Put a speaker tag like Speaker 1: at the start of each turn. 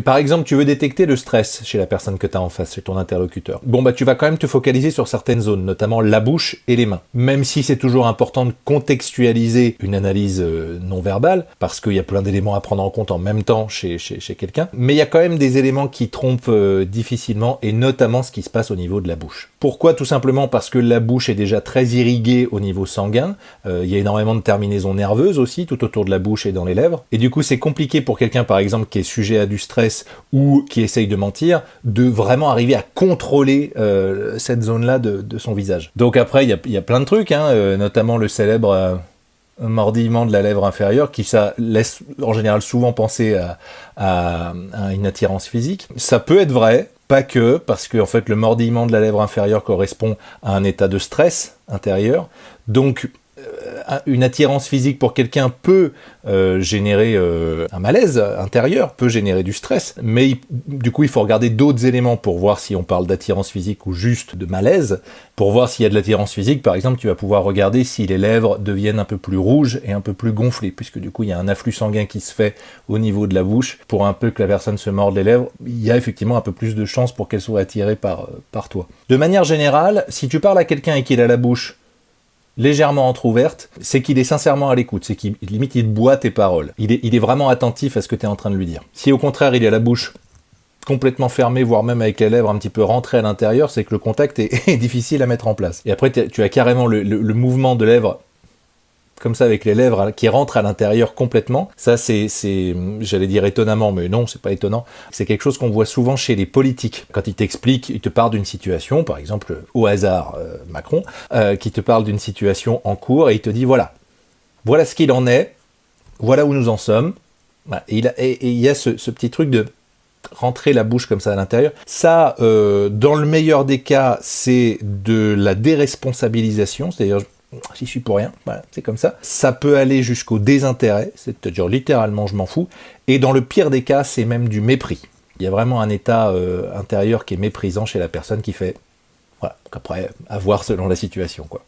Speaker 1: Par exemple, tu veux détecter le stress chez la personne que tu as en face, chez ton interlocuteur. Bon, bah tu vas quand même te focaliser sur certaines zones, notamment la bouche et les mains. Même si c'est toujours important de contextualiser une analyse non verbale, parce qu'il y a plein d'éléments à prendre en compte en même temps chez quelqu'un, mais il y a quand même des éléments qui trompent difficilement, et notamment ce qui se passe au niveau de la bouche. Pourquoi? Tout simplement parce que la bouche est déjà très irriguée au niveau sanguin, il y a énormément de terminaisons nerveuses aussi, tout autour de la bouche et dans les lèvres, et du coup c'est compliqué pour quelqu'un par exemple qui est sujet à du stress ou qui essaye de mentir, de vraiment arriver à contrôler cette zone-là de son visage. Donc après, il y a plein de trucs, notamment le célèbre mordillement de la lèvre inférieure, qui ça laisse en général souvent penser à une attirance physique. Ça peut être vrai, pas que, parce que en fait, le mordillement de la lèvre inférieure correspond à un état de stress intérieur. Donc, une attirance physique pour quelqu'un peut générer un malaise intérieur, peut générer du stress, mais du coup il faut regarder d'autres éléments pour voir si on parle d'attirance physique ou juste de malaise. Pour voir s'il y a de l'attirance physique, par exemple, tu vas pouvoir regarder si les lèvres deviennent un peu plus rouges et un peu plus gonflées, puisque du coup il y a un afflux sanguin qui se fait au niveau de la bouche. Pour un peu que la personne se morde les lèvres, il y a effectivement un peu plus de chances pour qu'elle soit attirée par toi. De manière générale, si tu parles à quelqu'un et qu'il a la bouche légèrement entrouverte, c'est qu'il est sincèrement à l'écoute, c'est qu'il limite il boit tes paroles. Il est vraiment attentif à ce que tu es en train de lui dire. Si au contraire il a la bouche complètement fermée, voire même avec les lèvres un petit peu rentrées à l'intérieur, c'est que le contact est difficile à mettre en place. Et après tu as carrément le mouvement de lèvres comme ça avec les lèvres qui rentrent à l'intérieur complètement. Ça c'est j'allais dire étonnamment, mais non, c'est pas étonnant. C'est quelque chose qu'on voit souvent chez les politiques. Quand ils t'expliquent, ils te parlent d'une situation, par exemple au hasard Macron, qui te parle d'une situation en cours et il te dit voilà ce qu'il en est, voilà où nous en sommes. Et il y a ce petit truc de rentrer la bouche comme ça à l'intérieur. Ça, dans le meilleur des cas, c'est de la déresponsabilisation, c'est-à-dire j'y suis pour rien, voilà, c'est comme ça. Ça peut aller jusqu'au désintérêt, c'est-à-dire littéralement je m'en fous, et dans le pire des cas, c'est même du mépris. Il y a vraiment un état intérieur qui est méprisant chez la personne qui fait, voilà, après, à voir selon la situation, quoi.